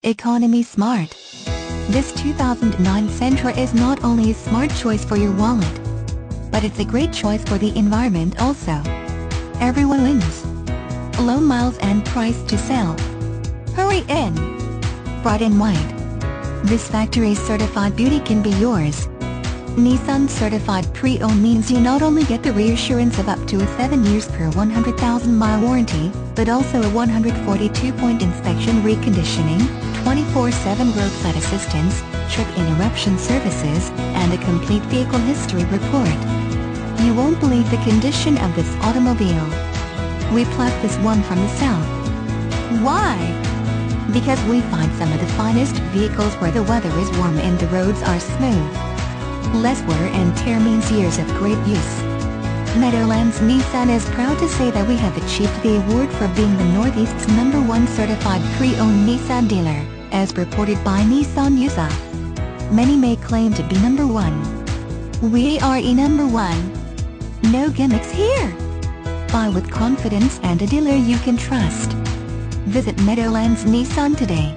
Economy Smart. This 2009 Sentra is not only a smart choice for your wallet, but it's a great choice for the environment also. Everyone wins. Low miles and price to sell. Hurry in! Bright and white. This factory certified beauty can be yours. Nissan certified pre-owned means you not only get the reassurance of up to 7 years per 100,000-mile warranty, but also a 142-point inspection reconditioning, 24/7 roadside assistance, trip interruption services, and a complete vehicle history report. You won't believe the condition of this automobile. We plucked this one from the south. Why? Because we find some of the finest vehicles where the weather is warm and the roads are smooth. Less wear and tear means years of great use. Meadowlands Nissan is proud to say that we have achieved the award for being the Northeast's #1 certified pre-owned Nissan dealer, as reported by Nissan USA. Many may claim to be #1. We are #1. No gimmicks here. Buy with confidence and a dealer you can trust. Visit Meadowlands Nissan today.